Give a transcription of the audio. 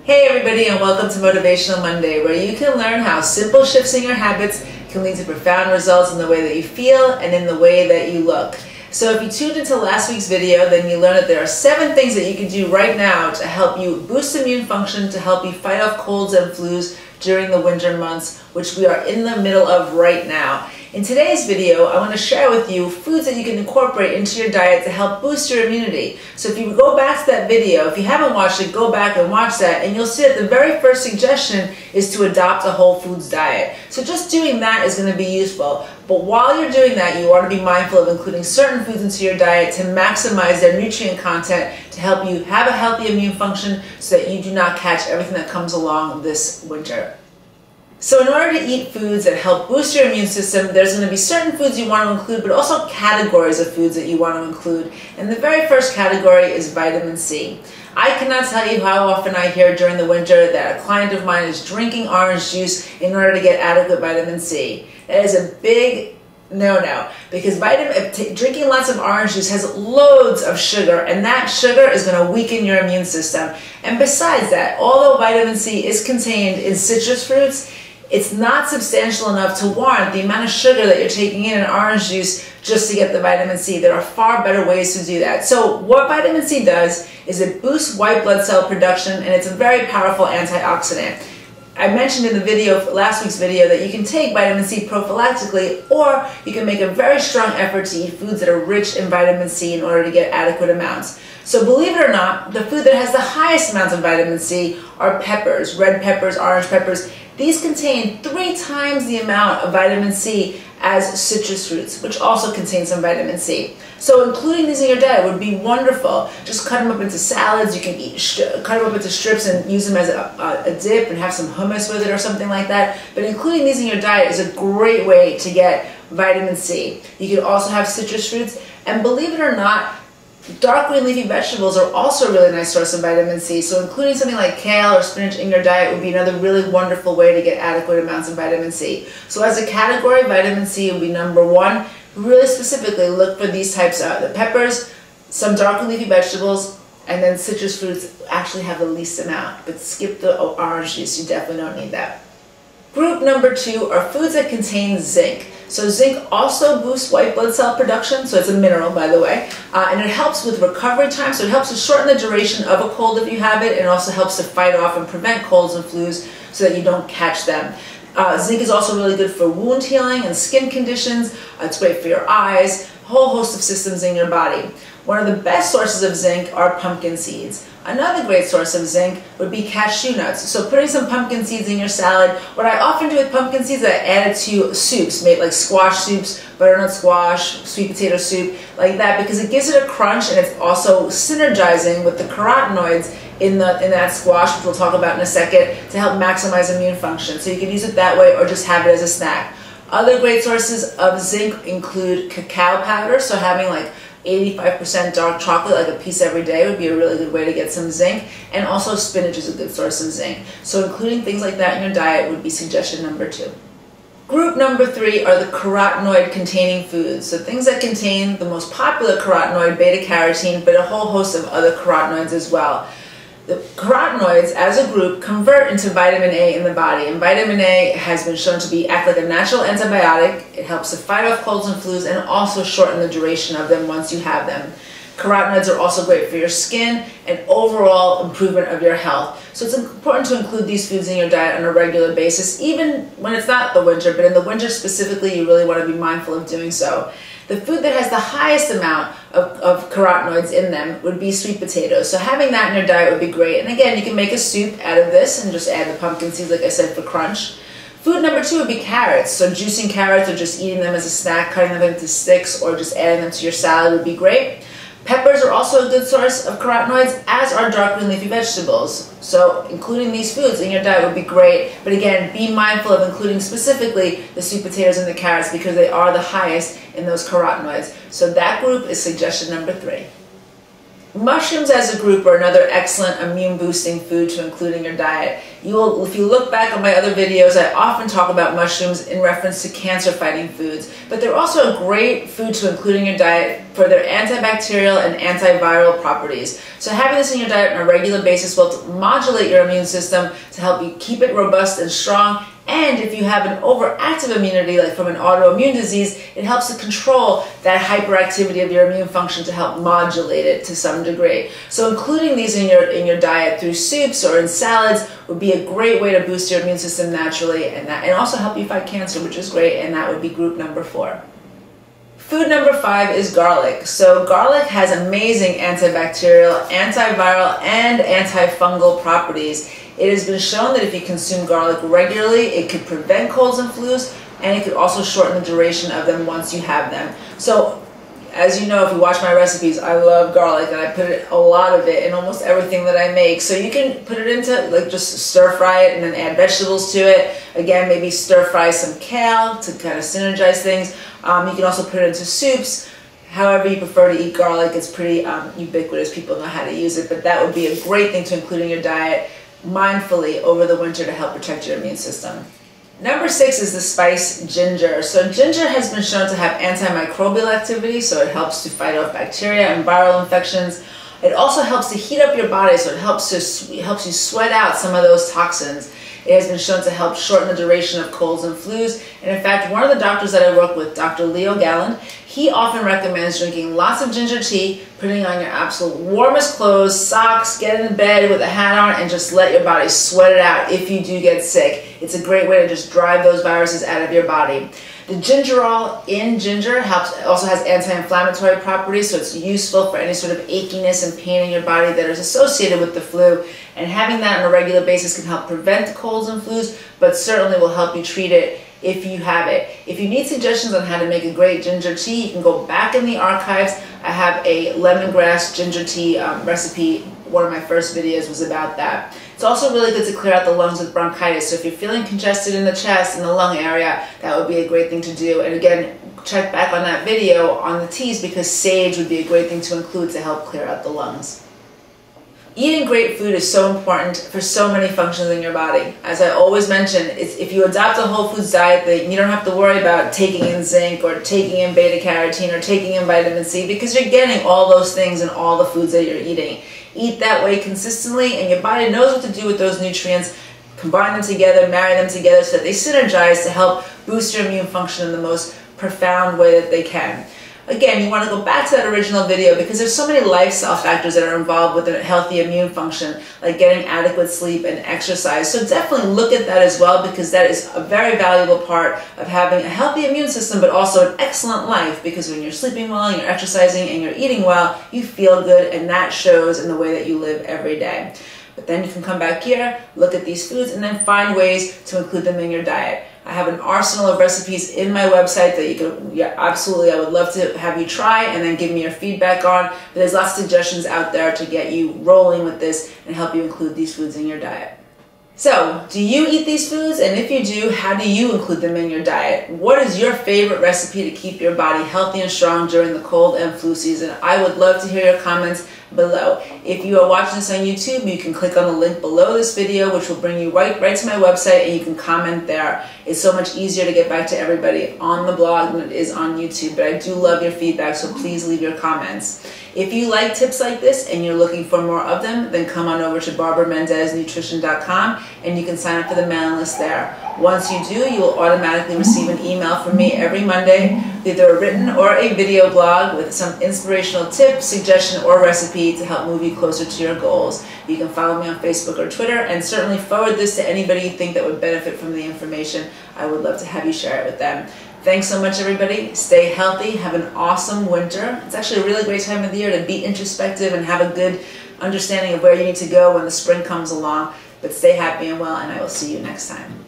Hey everybody, and welcome to Motivational Monday, where you can learn how simple shifts in your habits can lead to profound results in the way that you feel and in the way that you look. So if you tuned into last week's video, then you learned that there are 7 things that you can do right now to help you boost immune function, to help you fight off colds and flus during the winter months, which we are in the middle of right now. In today's video, I want to share with you foods that you can incorporate into your diet to help boost your immunity. So if you go back to that video, if you haven't watched it, go back and watch that, and you'll see that the very first suggestion is to adopt a whole foods diet. So just doing that is going to be useful. But while you're doing that, you want to be mindful of including certain foods into your diet to maximize their nutrient content to help you have a healthy immune function so that you do not catch everything that comes along this winter. So in order to eat foods that help boost your immune system, there's going to be certain foods you want to include, but also categories of foods that you want to include. And the very first category is vitamin C. I cannot tell you how often I hear during the winter that a client of mine is drinking orange juice in order to get adequate vitamin C. That is a big no-no, because drinking lots of orange juice has loads of sugar, and that sugar is going to weaken your immune system. And besides that, although vitamin C is contained in citrus fruits, it's not substantial enough to warrant the amount of sugar that you're taking in orange juice just to get the vitamin C. There are far better ways to do that. So what vitamin C does is it boosts white blood cell production, and it's a very powerful antioxidant. I mentioned in the video, last week's video, that you can take vitamin C prophylactically, or you can make a very strong effort to eat foods that are rich in vitamin C in order to get adequate amounts. So believe it or not, the food that has the highest amounts of vitamin C are peppers, red peppers, orange peppers. These contain 3 times the amount of vitamin C as citrus fruits, which also contain some vitamin C. So including these in your diet would be wonderful. Just cut them up into salads. You can cut them up into strips and use them as a dip and have some hummus with it or something like that. But including these in your diet is a great way to get vitamin C. You can also have citrus fruits, and believe it or not, dark green leafy vegetables are also a really nice source of vitamin C, so including something like kale or spinach in your diet would be another really wonderful way to get adequate amounts of vitamin C. So as a category, vitamin C would be number 1. Really specifically look for these types of the peppers, some dark green leafy vegetables, and then citrus fruits actually have the least amount, but skip the orange juice, you definitely don't need that. Group number 2 are foods that contain zinc. So zinc also boosts white blood cell production, so it's a mineral, by the way, and it helps with recovery time, so it helps to shorten the duration of a cold if you have it, and also helps to fight off and prevent colds and flus so that you don't catch them. Zinc is also really good for wound healing and skin conditions. It's great for your eyes, a whole host of systems in your body. One of the best sources of zinc are pumpkin seeds. Another great source of zinc would be cashew nuts. So putting some pumpkin seeds in your salad. What I often do with pumpkin seeds is I add it to soups, made like squash soups, butternut squash, sweet potato soup, like that, because it gives it a crunch, and it's also synergizing with the carotenoids in that squash, which we'll talk about in a second, to help maximize immune function. So you can use it that way or just have it as a snack. Other great sources of zinc include cacao powder, so having like 85% dark chocolate, like a piece every day, would be a really good way to get some zinc. And also spinach is a good source of zinc. So including things like that in your diet would be suggestion number 2. Group number 3 are the carotenoid containing foods. So things that contain the most popular carotenoid, beta-carotene, but a whole host of other carotenoids as well. The carotenoids, as a group, convert into vitamin A in the body, and vitamin A has been shown to act like a natural antibiotic. It helps to fight off colds and flus and also shorten the duration of them once you have them. Carotenoids are also great for your skin and overall improvement of your health. So it's important to include these foods in your diet on a regular basis, even when it's not the winter, but in the winter specifically, you really want to be mindful of doing so. The food that has the highest amount of carotenoids in them would be sweet potatoes. So having that in your diet would be great. And again, you can make a soup out of this and just add the pumpkin seeds, like I said, for crunch. Food number 2 would be carrots. So juicing carrots or just eating them as a snack, cutting them into sticks, or just adding them to your salad would be great. Peppers are also a good source of carotenoids, as are dark green leafy vegetables. So including these foods in your diet would be great, but again, be mindful of including specifically the sweet potatoes and the carrots, because they are the highest in those carotenoids. So that group is suggestion number 3. Mushrooms as a group are another excellent immune boosting food to include in your diet. If you look back on my other videos, I often talk about mushrooms in reference to cancer fighting foods, but they're also a great food to include in your diet for their antibacterial and antiviral properties. So having this in your diet on a regular basis will modulate your immune system to help you keep it robust and strong. And if you have an overactive immunity, like from an autoimmune disease, it helps to control that hyperactivity of your immune function to help modulate it to some degree. So including these in your diet through soups or in salads would be a great way to boost your immune system naturally, and also help you fight cancer, which is great, and that would be group number 4. Food number 5 is garlic. So garlic has amazing antibacterial, antiviral, and antifungal properties. It has been shown that if you consume garlic regularly, it could prevent colds and flus, and it could also shorten the duration of them once you have them. So, as you know, if you watch my recipes, I love garlic, and I put a lot of it in almost everything that I make. So you can put it into, like, just stir fry it and then add vegetables to it. Again, maybe stir fry some kale to kind of synergize things. You can also put it into soups. However you prefer to eat garlic, it's pretty ubiquitous. People know how to use it, but that would be a great thing to include in your diet mindfully over the winter to help protect your immune system. Number 6 is the spice ginger. So ginger has been shown to have antimicrobial activity, so it helps to fight off bacteria and viral infections. It also helps to heat up your body, so it helps you sweat out some of those toxins. It has been shown to help shorten the duration of colds and flus. And in fact, one of the doctors that I work with, Dr. Leo Galland, he often recommends drinking lots of ginger tea, putting on your absolute warmest clothes, socks, get in bed with a hat on, and just let your body sweat it out if you do get sick. It's a great way to just drive those viruses out of your body. The gingerol in ginger also has anti-inflammatory properties, so it's useful for any sort of achiness and pain in your body that is associated with the flu. And having that on a regular basis can help prevent colds and flus, but certainly will help you treat it if you have it. If you need suggestions on how to make a great ginger tea, you can go back in the archives. I have a lemongrass ginger tea recipe. One of my first videos was about that. It's also really good to clear out the lungs with bronchitis. So if you're feeling congested in the chest and the lung area, that would be a great thing to do. And again, check back on that video on the teas, because sage would be a great thing to include to help clear out the lungs. Eating great food is so important for so many functions in your body. As I always mention, if you adopt a whole foods diet, then you don't have to worry about taking in zinc or taking in beta carotene or taking in vitamin C, because you're getting all those things in all the foods that you're eating. Eat that way consistently, and your body knows what to do with those nutrients. Combine them together, marry them together so that they synergize to help boost your immune function in the most profound way that they can. Again, you want to go back to that original video, because there's so many lifestyle factors that are involved with a healthy immune function, like getting adequate sleep and exercise. So definitely look at that as well, because that is a very valuable part of having a healthy immune system, but also an excellent life, because when you're sleeping well and you're exercising and you're eating well, you feel good, and that shows in the way that you live every day. But then you can come back here, look at these foods, and then find ways to include them in your diet. I have an arsenal of recipes in my website that you can, absolutely, I would love to have you try and then give me your feedback on. But there's lots of suggestions out there to get you rolling with this and help you include these foods in your diet. So, do you eat these foods? And if you do, how do you include them in your diet? What is your favorite recipe to keep your body healthy and strong during the cold and flu season? I would love to hear your comments below. If you are watching this on YouTube, you can click on the link below this video, which will bring you right to my website, and you can comment there. It's so much easier to get back to everybody on the blog than it is on YouTube, but I do love your feedback, so please leave your comments. If you like tips like this and you're looking for more of them, then come on over to BarbaraMendezNutrition.com and you can sign up for the mailing list there. Once you do, you will automatically receive an email from me every Monday, either a written or a video blog with some inspirational tip, suggestion, or recipe to help move you closer to your goals. You can follow me on Facebook or Twitter, and certainly forward this to anybody you think that would benefit from the information. I would love to have you share it with them. Thanks so much, everybody. Stay healthy. Have an awesome winter. It's actually a really great time of the year to be introspective and have a good understanding of where you need to go when the spring comes along. But stay happy and well, and I will see you next time.